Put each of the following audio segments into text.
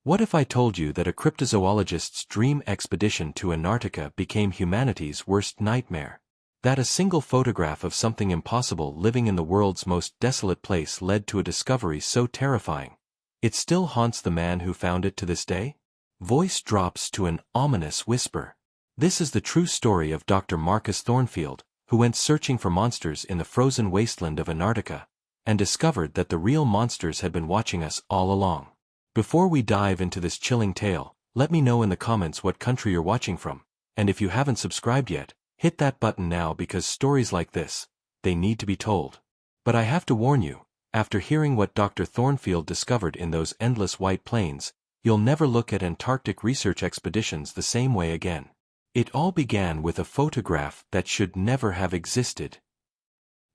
What if I told you that a cryptozoologist's dream expedition to Antarctica became humanity's worst nightmare? That a single photograph of something impossible living in the world's most desolate place led to a discovery so terrifying it still haunts the man who found it to this day? Voice drops to an ominous whisper. This is the true story of Dr. Marcus Thornfield, who went searching for monsters in the frozen wasteland of Antarctica, and discovered that the real monsters had been watching us all along. Before we dive into this chilling tale, let me know in the comments what country you're watching from, and if you haven't subscribed yet, hit that button now because stories like this, they need to be told. But I have to warn you, after hearing what Dr. Thornfield discovered in those endless white plains, you'll never look at Antarctic research expeditions the same way again. It all began with a photograph that should never have existed.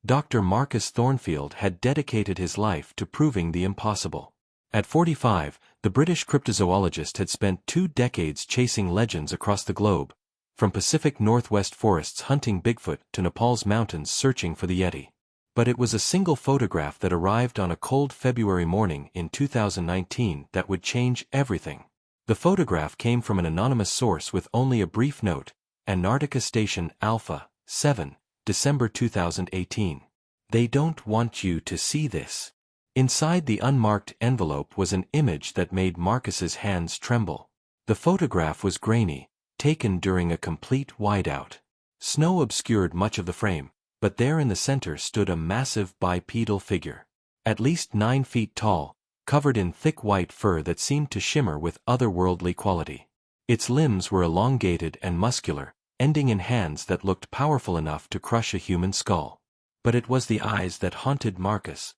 Dr. Marcus Thornfield had dedicated his life to proving the impossible. At 45, the British cryptozoologist had spent 2 decades chasing legends across the globe, from Pacific Northwest forests hunting Bigfoot to Nepal's mountains searching for the Yeti. But it was a single photograph that arrived on a cold February morning in 2019 that would change everything. The photograph came from an anonymous source with only a brief note: Antarctica Station Alpha, 7, December 2018. They don't want you to see this. Inside the unmarked envelope was an image that made Marcus's hands tremble. The photograph was grainy, taken during a complete whiteout. Snow obscured much of the frame, but there in the center stood a massive bipedal figure. At least 9 feet tall, covered in thick white fur that seemed to shimmer with otherworldly quality. Its limbs were elongated and muscular, ending in hands that looked powerful enough to crush a human skull. But it was the eyes that haunted Marcus.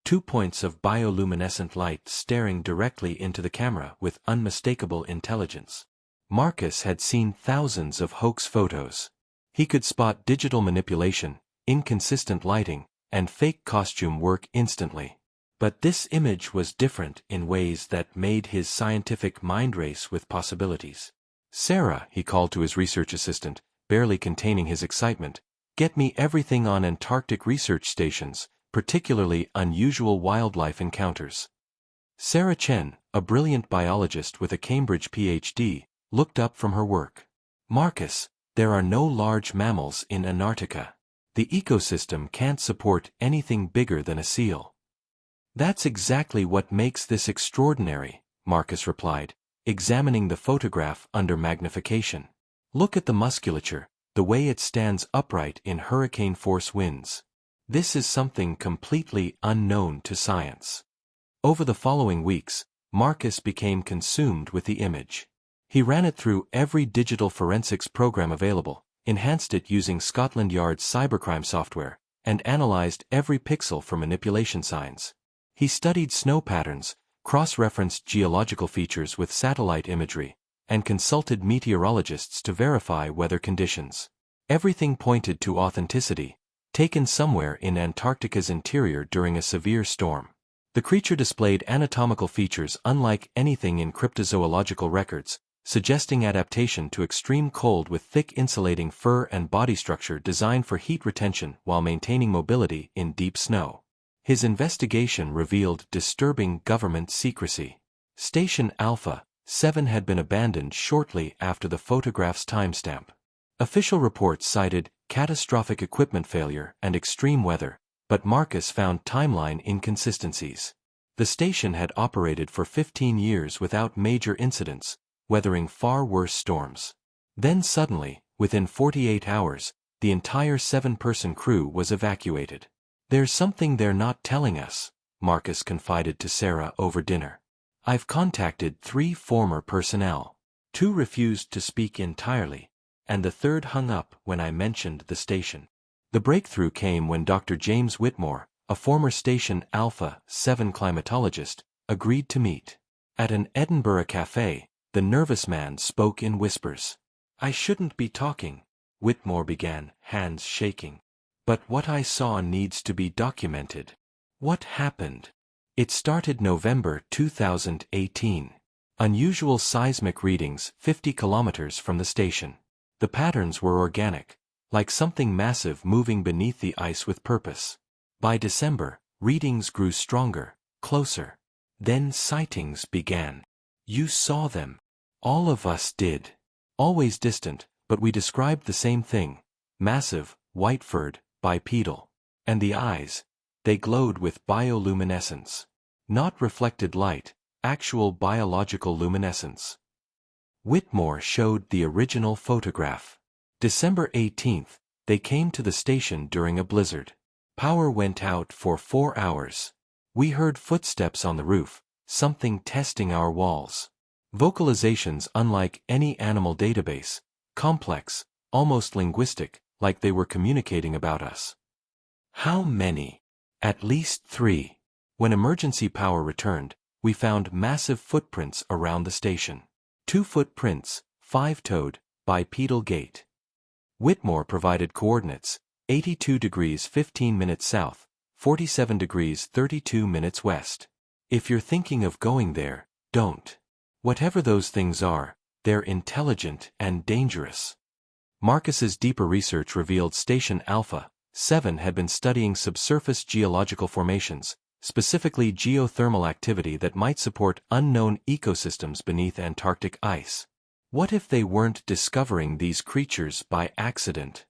2 points of bioluminescent light staring directly into the camera with unmistakable intelligence. Marcus had seen thousands of hoax photos. He could spot digital manipulation, inconsistent lighting, and fake costume work instantly. But this image was different in ways that made his scientific mind race with possibilities. "Sarah," he called to his research assistant, barely containing his excitement, "get me everything on Antarctic research stations, particularly unusual wildlife encounters." Sarah Chen, a brilliant biologist with a Cambridge PhD, looked up from her work. "Marcus, there are no large mammals in Antarctica. The ecosystem can't support anything bigger than a seal." "That's exactly what makes this extraordinary," Marcus replied, examining the photograph under magnification. "Look at the musculature, the way it stands upright in hurricane-force winds. This is something completely unknown to science." Over the following weeks, Marcus became consumed with the image. He ran it through every digital forensics program available, enhanced it using Scotland Yard's cybercrime software, and analyzed every pixel for manipulation signs. He studied snow patterns, cross-referenced geological features with satellite imagery, and consulted meteorologists to verify weather conditions. Everything pointed to authenticity, taken somewhere in Antarctica's interior during a severe storm. The creature displayed anatomical features unlike anything in cryptozoological records, suggesting adaptation to extreme cold with thick insulating fur and body structure designed for heat retention while maintaining mobility in deep snow. His investigation revealed disturbing government secrecy. Station Alpha, 7 had been abandoned shortly after the photograph's timestamp. Official reports cited catastrophic equipment failure and extreme weather, but Marcus found timeline inconsistencies. The station had operated for 15 years without major incidents, weathering far worse storms. Then suddenly, within 48 hours, the entire 7-person crew was evacuated. "There's something they're not telling us," Marcus confided to Sarah over dinner. "I've contacted 3 former personnel. 2 refused to speak entirely, and the 3rd hung up when I mentioned the station." The breakthrough came when Dr. James Whitmore, a former Station Alpha 7 climatologist, agreed to meet. At an Edinburgh cafe, the nervous man spoke in whispers. "I shouldn't be talking," Whitmore began, hands shaking. "But what I saw needs to be documented." "What happened?" "It started November 2018. Unusual seismic readings 50 kilometers from the station. The patterns were organic, like something massive moving beneath the ice with purpose. By December, readings grew stronger, closer. Then sightings began. You saw them. All of us did. Always distant, but we described the same thing. Massive, white-furred, bipedal. And the eyes. They glowed with bioluminescence. Not reflected light, actual biological luminescence. Whitmore showed the original photograph. December 18th, they came to the station during a blizzard. Power went out for 4 hours. We heard footsteps on the roof, something testing our walls. Vocalizations unlike any animal database, complex, almost linguistic, like they were communicating about us. How many? At least 3. When emergency power returned, we found massive footprints around the station. 2 footprints, 5-toed, bipedal gait. Whitmore provided coordinates, 82 degrees 15 minutes south, 47 degrees 32 minutes west. If you're thinking of going there, don't. Whatever those things are, they're intelligent and dangerous. Marcus's deeper research revealed Station Alpha 7 had been studying subsurface geological formations, specifically geothermal activity that might support unknown ecosystems beneath Antarctic ice. What if they weren't discovering these creatures by accident?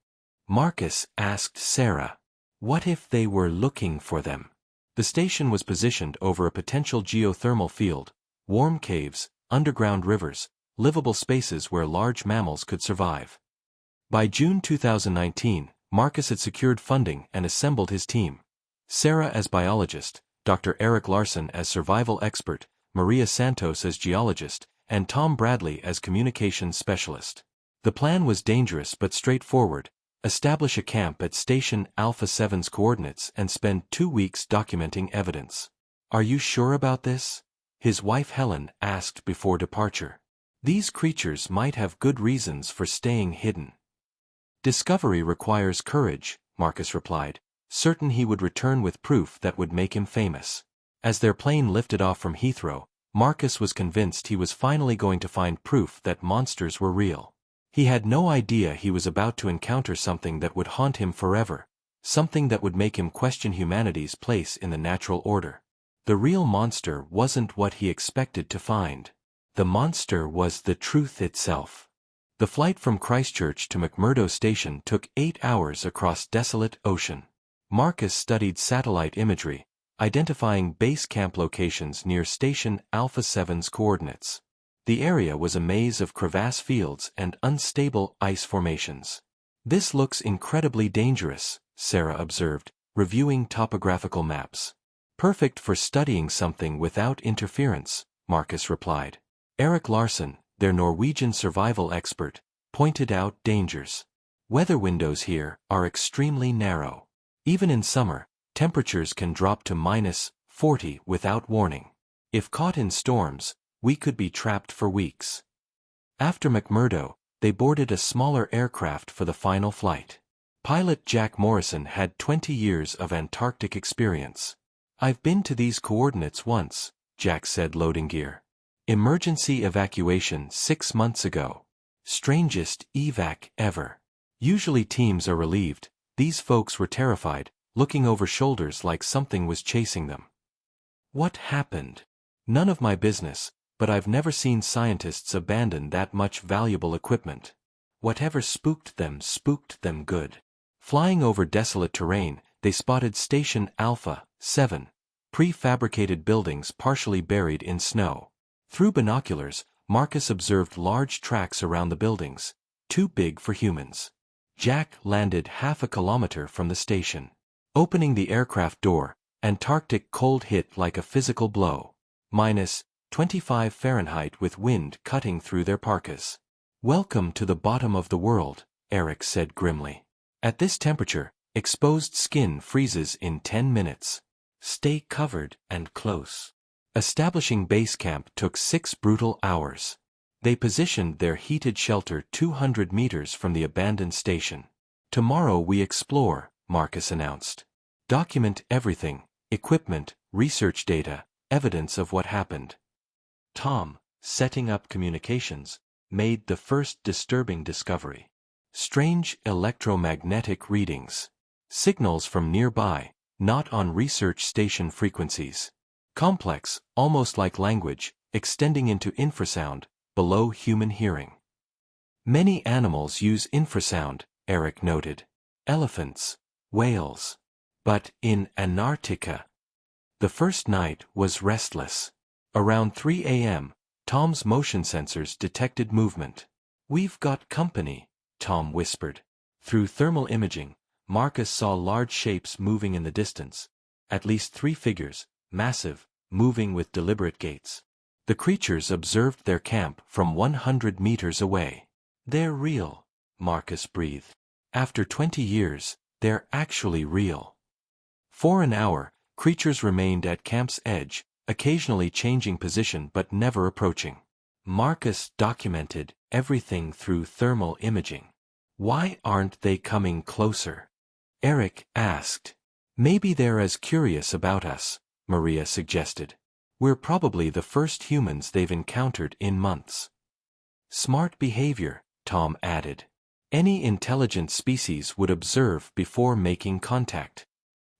Marcus asked Sarah. What if they were looking for them? The station was positioned over a potential geothermal field, warm caves, underground rivers, livable spaces where large mammals could survive. By June 2019, Marcus had secured funding and assembled his team. Sarah as biologist, Dr. Eric Larson as survival expert, Maria Santos as geologist, and Tom Bradley as communications specialist. The plan was dangerous but straightforward. Establish a camp at Station Alpha 7's coordinates and spend 2 weeks documenting evidence. Are you sure about this? His wife Helen asked before departure. These creatures might have good reasons for staying hidden. Discovery requires courage, Marcus replied, certain he would return with proof that would make him famous. As their plane lifted off from Heathrow, Marcus was convinced he was finally going to find proof that monsters were real. He had no idea he was about to encounter something that would haunt him forever, something that would make him question humanity's place in the natural order. The real monster wasn't what he expected to find. The monster was the truth itself. The flight from Christchurch to McMurdo Station took 8 hours across desolate ocean. Marcus studied satellite imagery, identifying base camp locations near Station Alpha 7's coordinates. The area was a maze of crevasse fields and unstable ice formations. This looks incredibly dangerous, Sarah observed, reviewing topographical maps. Perfect for studying something without interference, Marcus replied. Eric Larson, their Norwegian survival expert, pointed out dangers. Weather windows here are extremely narrow. Even in summer, temperatures can drop to -40 without warning. If caught in storms, we could be trapped for weeks. After McMurdo, they boarded a smaller aircraft for the final flight. Pilot Jack Morrison had 20 years of Antarctic experience. I've been to these coordinates once, Jack said, loading gear. Emergency evacuation 6 months ago. Strangest evac ever. Usually teams are relieved. These folks were terrified, looking over shoulders like something was chasing them. What happened? None of my business, but I've never seen scientists abandon that much valuable equipment. Whatever spooked them good. Flying over desolate terrain, they spotted Station Alpha 7, prefabricated buildings partially buried in snow. Through binoculars, Marcus observed large tracks around the buildings, too big for humans. Jack landed half a kilometer from the station. Opening the aircraft door, Antarctic cold hit like a physical blow. -25 Fahrenheit with wind cutting through their parkas. Welcome to the bottom of the world, Eric said grimly. At this temperature, exposed skin freezes in 10 minutes. Stay covered and close. Establishing base camp took 6 brutal hours. They positioned their heated shelter 200 meters from the abandoned station. Tomorrow we explore, Marcus announced. Document everything, equipment, research data, evidence of what happened. Tom, setting up communications, made the first disturbing discovery. Strange electromagnetic readings. Signals from nearby, not on research station frequencies. Complex, almost like language, extending into infrasound, below human hearing. Many animals use infrasound, Eric noted. Elephants, whales. But in Antarctica, the first night was restless. Around 3 a.m., Tom's motion sensors detected movement. "We've got company," Tom whispered. Through thermal imaging, Marcus saw large shapes moving in the distance. At least 3 figures, massive, moving with deliberate gaits. The creatures observed their camp from 100 meters away. "They're real," Marcus breathed. "After 20 years, they're actually real." For an hour, creatures remained at camp's edge, occasionally changing position but never approaching. Marcus documented everything through thermal imaging. "Why aren't they coming closer?" Eric asked. "Maybe they're as curious about us," Maria suggested. "We're probably the first humans they've encountered in months." "Smart behavior," Tom added. "Any intelligent species would observe before making contact."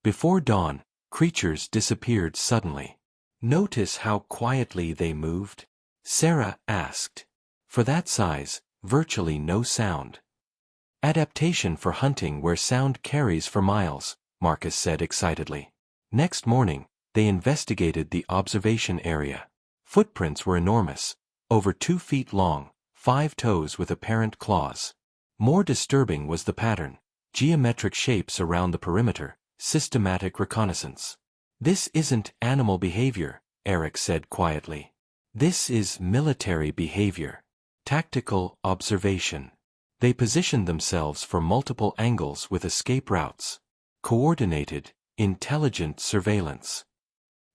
Before dawn, creatures disappeared suddenly. "Notice how quietly they moved?" Sarah asked. "For that size, virtually no sound." "Adaptation for hunting where sound carries for miles," Marcus said excitedly. Next morning, they investigated the observation area. Footprints were enormous, over 2 feet long, 5 toes with apparent claws. More disturbing was the pattern: geometric shapes around the perimeter, systematic reconnaissance. "This isn't animal behavior," Eric said quietly. "This is military behavior. Tactical observation." They positioned themselves for multiple angles with escape routes. Coordinated, intelligent surveillance.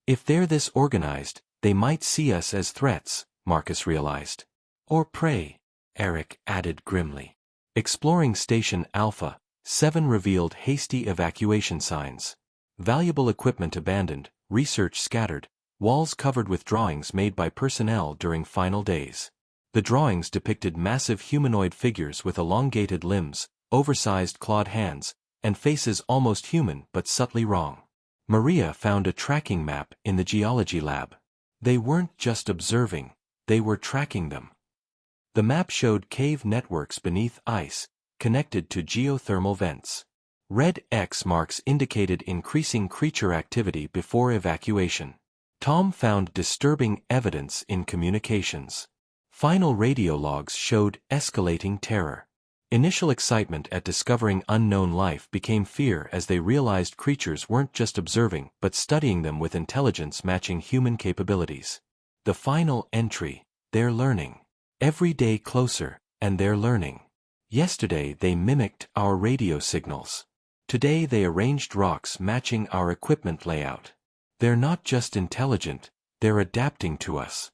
"If they're this organized, they might see us as threats," Marcus realized. "Or prey," Eric added grimly. Exploring Station Alpha, 7 revealed hasty evacuation signs. Valuable equipment abandoned, research scattered, walls covered with drawings made by personnel during final days. The drawings depicted massive humanoid figures with elongated limbs, oversized clawed hands, and faces almost human but subtly wrong. Maria found a tracking map in the geology lab. They weren't just observing, they were tracking them. The map showed cave networks beneath ice, connected to geothermal vents. Red X marks indicated increasing creature activity before evacuation. Tom found disturbing evidence in communications. Final radio logs showed escalating terror. Initial excitement at discovering unknown life became fear as they realized creatures weren't just observing but studying them with intelligence matching human capabilities. The final entry: "They're learning. Every day closer, and they're learning. Yesterday they mimicked our radio signals. Today they arranged rocks matching our equipment layout. They're not just intelligent, they're adapting to us."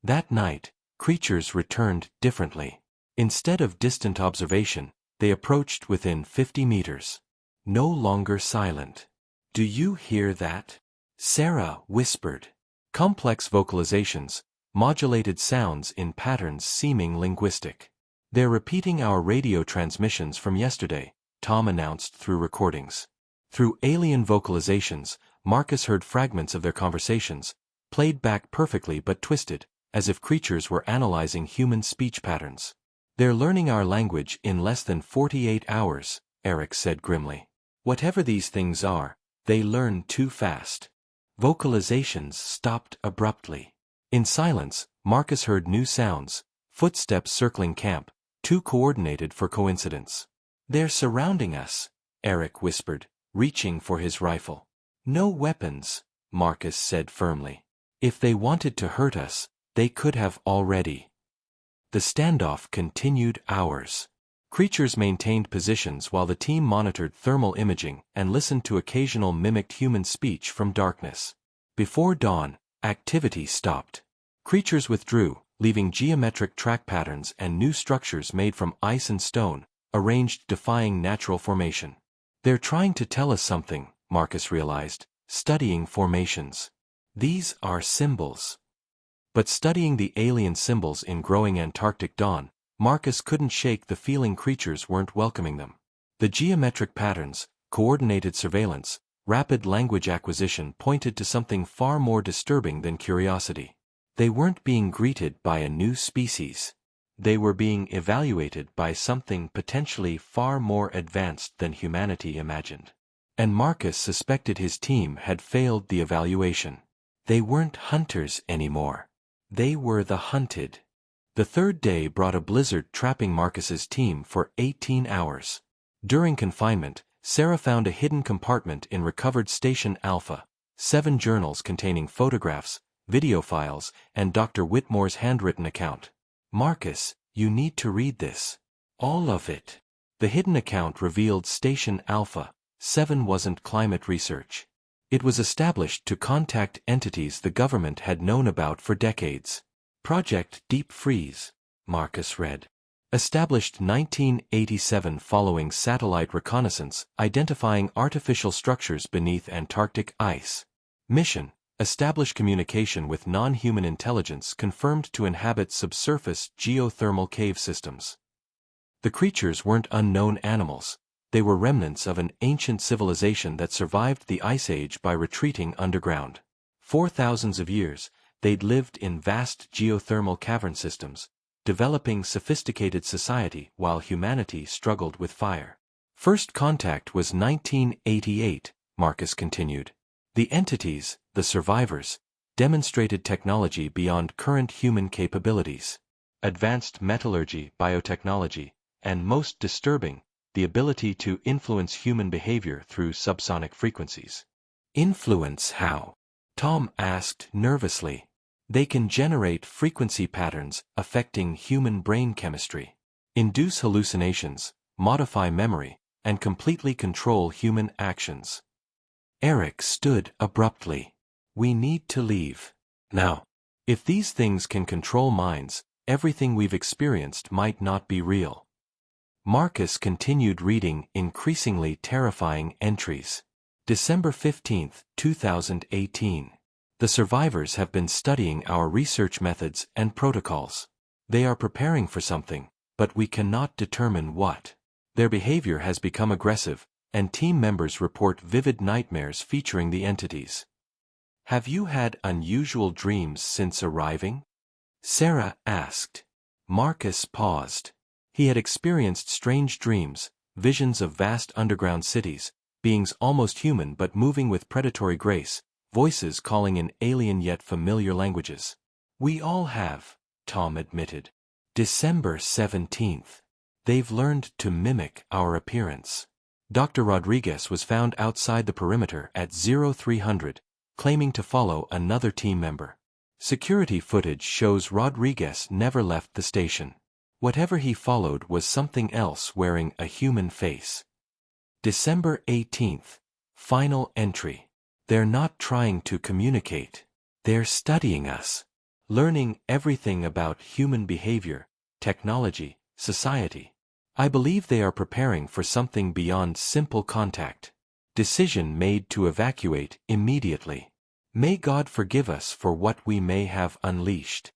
That night, creatures returned differently. Instead of distant observation, they approached within 50 meters. No longer silent. "Do you hear that?" Sarah whispered. Complex vocalizations, modulated sounds in patterns seeming linguistic. "They're repeating our radio transmissions from yesterday," Tom announced through recordings. Through alien vocalizations, Marcus heard fragments of their conversations, played back perfectly but twisted, as if creatures were analyzing human speech patterns. "They're learning our language in less than 48 hours, Eric said grimly. "Whatever these things are, they learn too fast." Vocalizations stopped abruptly. In silence, Marcus heard new sounds, footsteps circling camp, too coordinated for coincidence. "They're surrounding us," Eric whispered, reaching for his rifle. "No weapons," Marcus said firmly. "If they wanted to hurt us, they could have already." The standoff continued hours. Creatures maintained positions while the team monitored thermal imaging and listened to occasional mimicked human speech from darkness. Before dawn, activity stopped. Creatures withdrew, leaving geometric track patterns and new structures made from ice and stone, arranged defying natural formation. "They're trying to tell us something," Marcus realized, studying formations. "These are symbols." But studying the alien symbols in growing Antarctic dawn, Marcus couldn't shake the feeling creatures weren't welcoming them. The geometric patterns, coordinated surveillance, rapid language acquisition pointed to something far more disturbing than curiosity. They weren't being greeted by a new species. They were being evaluated by something potentially far more advanced than humanity imagined. And Marcus suspected his team had failed the evaluation. They weren't hunters anymore. They were the hunted. The third day brought a blizzard trapping Marcus's team for 18 hours. During confinement, Sarah found a hidden compartment in recovered Station Alpha, 7 journals containing photographs, video files, and Dr. Whitmore's handwritten account. Marcus, you need to read this. All of it. The hidden account revealed Station Alpha 7 wasn't climate research. It was established to contact entities the government had known about for decades. Project Deep Freeze, Marcus read. Established 1987 following satellite reconnaissance, identifying artificial structures beneath Antarctic ice. Mission: establish communication with non-human intelligence confirmed to inhabit subsurface geothermal cave systems. The creatures weren't unknown animals. They were remnants of an ancient civilization that survived the Ice Age by retreating underground. For thousands of years, they'd lived in vast geothermal cavern systems, developing sophisticated society while humanity struggled with fire. First contact was 1988, Marcus continued. The entities, the survivors, demonstrated technology beyond current human capabilities. Advanced metallurgy, biotechnology, and most disturbing, the ability to influence human behavior through subsonic frequencies. Influence how? Tom asked nervously. They can generate frequency patterns affecting human brain chemistry, induce hallucinations, modify memory, and completely control human actions. Eric stood abruptly. We need to leave. Now. If these things can control minds, everything we've experienced might not be real. Marcus continued reading increasingly terrifying entries. December 15, 2018. The survivors have been studying our research methods and protocols. They are preparing for something, but we cannot determine what. Their behavior has become aggressive, and team members report vivid nightmares featuring the entities. Have you had unusual dreams since arriving? Sarah asked. Marcus paused. He had experienced strange dreams, visions of vast underground cities, beings almost human but moving with predatory grace, voices calling in alien yet familiar languages. We all have, Tom admitted. December 17th. They've learned to mimic our appearance. Dr. Rodriguez was found outside the perimeter at 0300, claiming to follow another team member. Security footage shows Rodriguez never left the station. Whatever he followed was something else wearing a human face. December 18th. Final entry. They're not trying to communicate. They're studying us. Learning everything about human behavior, technology, society. I believe they are preparing for something beyond simple contact. Decision made to evacuate immediately. May God forgive us for what we may have unleashed.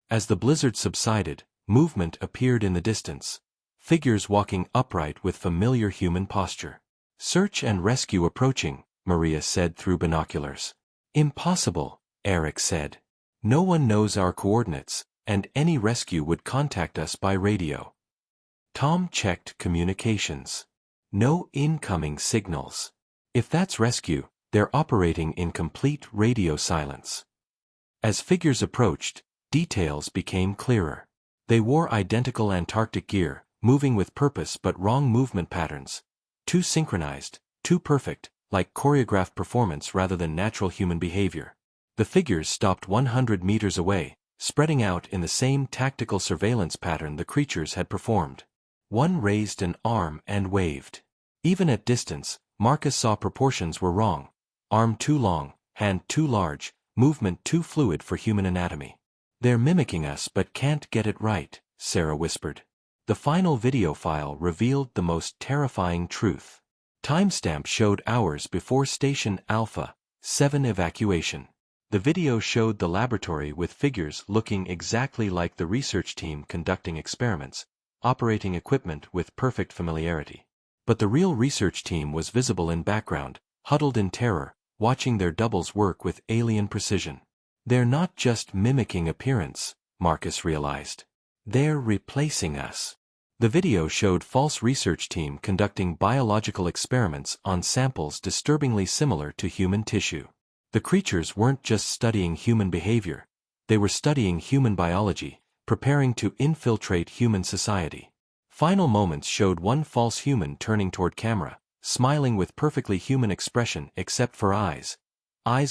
As the blizzard subsided, movement appeared in the distance. Figures walking upright with familiar human posture. Search and rescue approaching, Maria said through binoculars. Impossible, Eric said. No one knows our coordinates, and any rescue would contact us by radio. Tom checked communications. No incoming signals. If that's rescue, they're operating in complete radio silence. As figures approached, details became clearer. They wore identical Antarctic gear, moving with purpose but wrong movement patterns. Too synchronized, too perfect, like choreographed performance rather than natural human behavior. The figures stopped 100 meters away, spreading out in the same tactical surveillance pattern the creatures had performed. One raised an arm and waved. Even at distance, Marcus saw proportions were wrong. Arm too long, hand too large, movement too fluid for human anatomy. They're mimicking us but can't get it right, Sarah whispered. The final video file revealed the most terrifying truth. Timestamp showed hours before Station Alpha 7 evacuation. The video showed the laboratory with figures looking exactly like the research team conducting experiments, operating equipment with perfect familiarity. But the real research team was visible in background, huddled in terror, watching their doubles work with alien precision. They're not just mimicking appearance, Marcus realized. They're replacing us. The video showed false research team conducting biological experiments on samples disturbingly similar to human tissue. The creatures weren't just studying human behavior, they were studying human biology, preparing to infiltrate human society. Final moments showed one false human turning toward camera, smiling with perfectly human expression except for eyes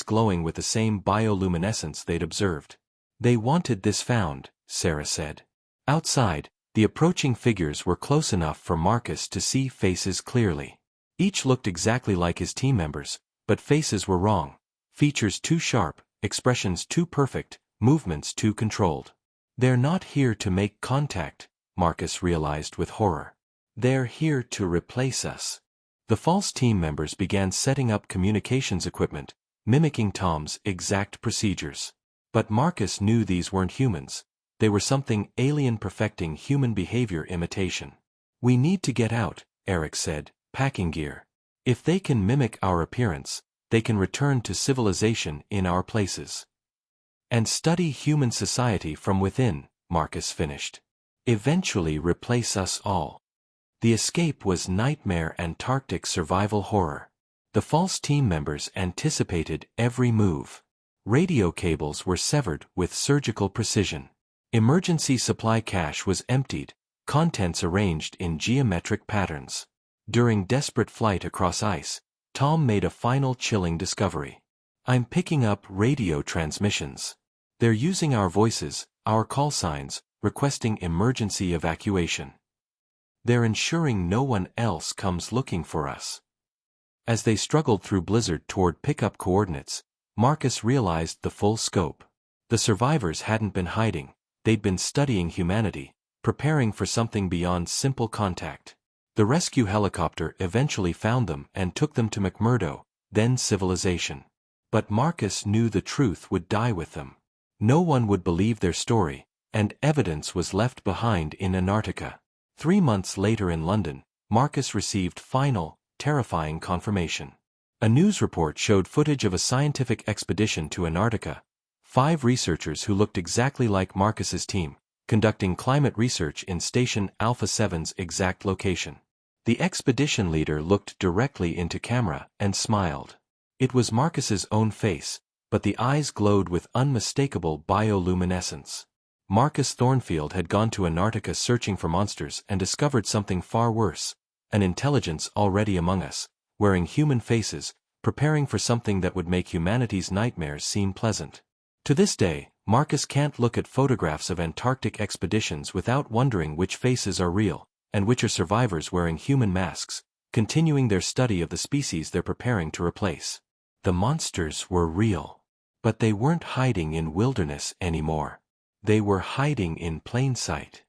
glowing with the same bioluminescence they'd observed. They wanted this found, Sarah said. Outside, the approaching figures were close enough for Marcus to see faces clearly. Each looked exactly like his team members, but faces were wrong. Features too sharp, expressions too perfect, movements too controlled. They're not here to make contact, Marcus realized with horror. They're here to replace us. The false team members began setting up communications equipment, mimicking Tom's exact procedures. But Marcus knew these weren't humans. They were something alien perfecting human behavior imitation. We need to get out, Eric said, packing gear. If they can mimic our appearance, they can return to civilization in our places. And study human society from within, Marcus finished. Eventually replace us all. The escape was nightmare Antarctic survival horror. The false team members anticipated every move. Radio cables were severed with surgical precision. Emergency supply cache was emptied, contents arranged in geometric patterns. During desperate flight across ice, Tom made a final chilling discovery. I'm picking up radio transmissions. They're using our voices, our call signs, requesting emergency evacuation. They're ensuring no one else comes looking for us. As they struggled through blizzard toward pickup coordinates, Marcus realized the full scope. The survivors hadn't been hiding, they'd been studying humanity, preparing for something beyond simple contact. The rescue helicopter eventually found them and took them to McMurdo, then civilization. But Marcus knew the truth would die with them. No one would believe their story, and evidence was left behind in Antarctica. 3 months later in London, Marcus received final, terrifying confirmation. A news report showed footage of a scientific expedition to Antarctica. 5 researchers who looked exactly like Marcus's team, conducting climate research in Station Alpha 7's exact location. The expedition leader looked directly into camera and smiled. It was Marcus's own face, but the eyes glowed with unmistakable bioluminescence. Marcus Thornfield had gone to Antarctica searching for monsters and discovered something far worse, an intelligence already among us, wearing human faces, preparing for something that would make humanity's nightmares seem pleasant. To this day, Marcus can't look at photographs of Antarctic expeditions without wondering which faces are real, and which are survivors wearing human masks, continuing their study of the species they're preparing to replace. The monsters were real. But they weren't hiding in wilderness anymore. They were hiding in plain sight.